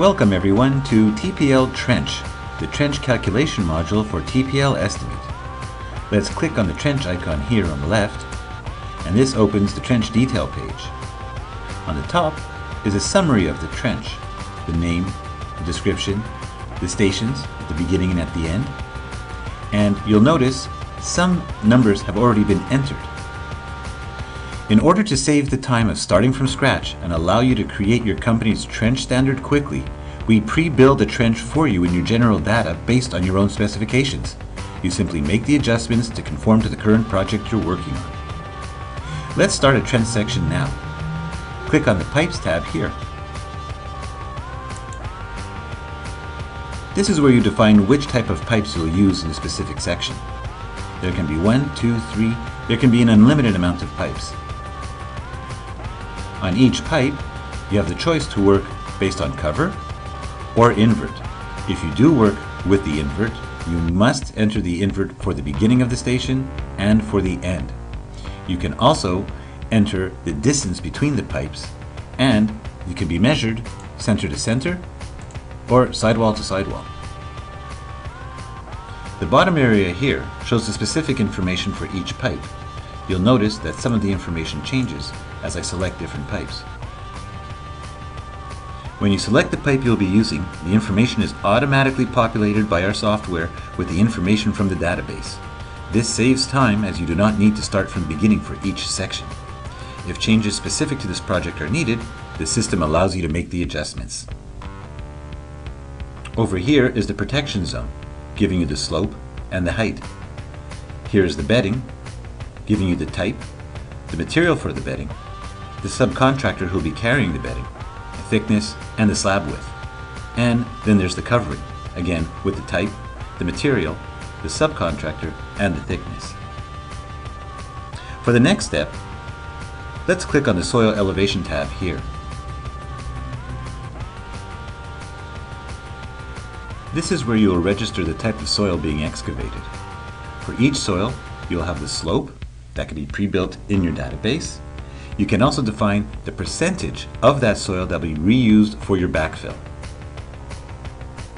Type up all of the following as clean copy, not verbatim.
Welcome everyone to TPL Trench, the trench calculation module for TPL Estimate. Let's click on the trench icon here on the left, and this opens the trench detail page. On the top is a summary of the trench, the name, the description, the stations at the beginning and at the end, and you'll notice some numbers have already been entered. In order to save the time of starting from scratch and allow you to create your company's trench standard quickly, we pre-build a trench for you in your general data based on your own specifications. You simply make the adjustments to conform to the current project you're working on. Let's start a trench section now. Click on the Pipes tab here. This is where you define which type of pipes you'll use in a specific section. There can be 1, 2, 3, there can be an unlimited amount of pipes. On each pipe, you have the choice to work based on cover or invert. If you do work with the invert, you must enter the invert for the beginning of the station and for the end. You can also enter the distance between the pipes, and it can be measured center to center or sidewall to sidewall. The bottom area here shows the specific information for each pipe. You'll notice that some of the information changes as I select different pipes. When you select the pipe you'll be using, the information is automatically populated by our software with the information from the database. This saves time as you do not need to start from the beginning for each section. If changes specific to this project are needed, the system allows you to make the adjustments. Over here is the protection zone, giving you the slope and the height. Here is the bedding, giving you the type, the material for the bedding, the subcontractor who will be carrying the bedding, the thickness, and the slab width. And then there's the covering, again with the type, the material, the subcontractor, and the thickness. For the next step, let's click on the Soil Elevation tab here. This is where you will register the type of soil being excavated. For each soil, you'll have the slope that can be pre-built in your database. You can also define the percentage of that soil that will be reused for your backfill.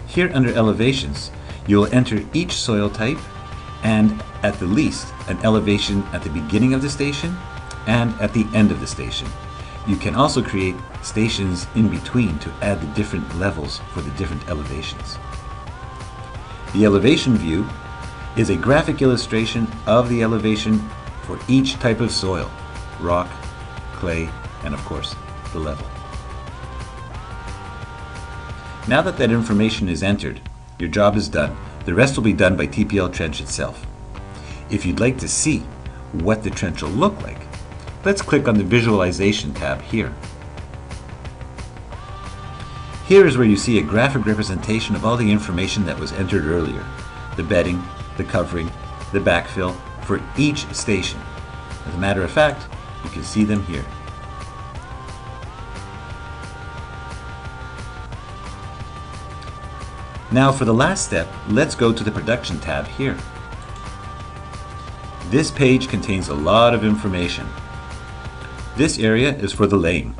Here under elevations, you'll enter each soil type and at the least an elevation at the beginning of the station and at the end of the station. You can also create stations in between to add the different levels for the different elevations. The elevation view is a graphic illustration of the elevation for each type of soil: rock, clay, and of course, the level. Now that that information is entered, your job is done. The rest will be done by TPL Trench itself. If you'd like to see what the trench will look like, let's click on the Visualization tab here. Here is where you see a graphic representation of all the information that was entered earlier: the bedding, the covering, the backfill for each station. As a matter of fact, you can see them here. Now for the last step, let's go to the Production tab here. This page contains a lot of information. This area is for the laying,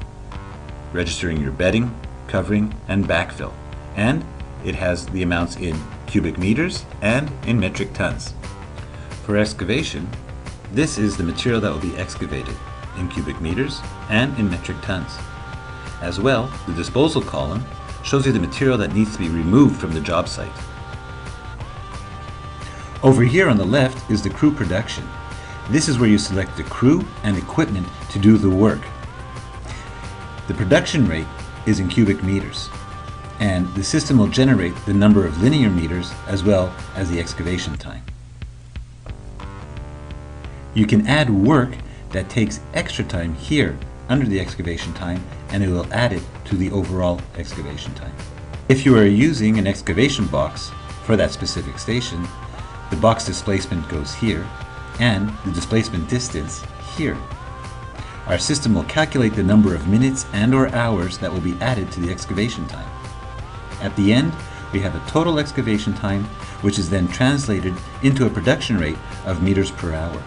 registering your bedding, covering, and backfill, and it has the amounts in cubic meters and in metric tons. For excavation, this is the material that will be excavated in cubic meters and in metric tons. As well, the disposal column shows you the material that needs to be removed from the job site. Over here on the left is the crew production. This is where you select the crew and equipment to do the work. The production rate is in cubic meters, and the system will generate the number of linear meters as well as the excavation time. You can add work that takes extra time here under the excavation time, and it will add it to the overall excavation time. If you are using an excavation box for that specific station, the box displacement goes here and the displacement distance here. Our system will calculate the number of minutes and/or hours that will be added to the excavation time. At the end, we have a total excavation time, which is then translated into a production rate of meters per hour.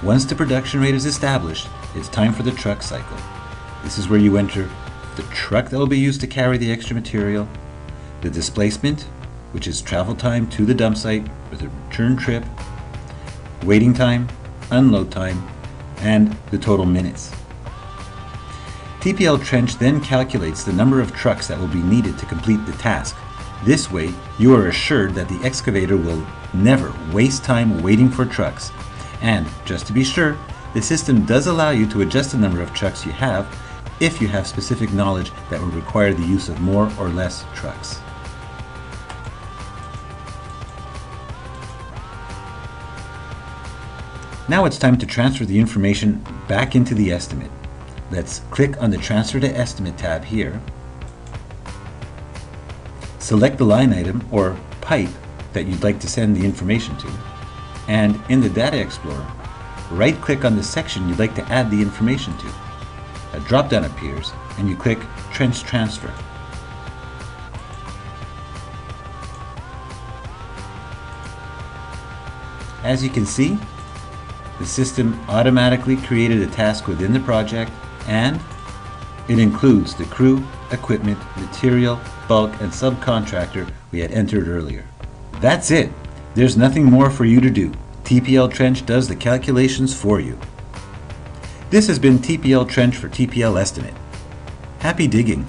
Once the production rate is established, it's time for the truck cycle. This is where you enter the truck that will be used to carry the extra material, the displacement, which is travel time to the dump site with a return trip, waiting time, unload time, and the total minutes. TPL Trench then calculates the number of trucks that will be needed to complete the task. This way, you are assured that the excavator will never waste time waiting for trucks. And, just to be sure, the system does allow you to adjust the number of trucks you have if you have specific knowledge that would require the use of more or less trucks. Now it's time to transfer the information back into the estimate. Let's click on the Transfer to Estimate tab here. Select the line item or pipe that you'd like to send the information to. And in the Data Explorer, right-click on the section you'd like to add the information to. A drop-down appears and you click Trench Transfer. As you can see, the system automatically created a task within the project, and it includes the crew, equipment, material, bulk, and subcontractor we had entered earlier. That's it. There's nothing more for you to do. TPL Trench does the calculations for you. This has been TPL Trench for TPL Estimate. Happy digging!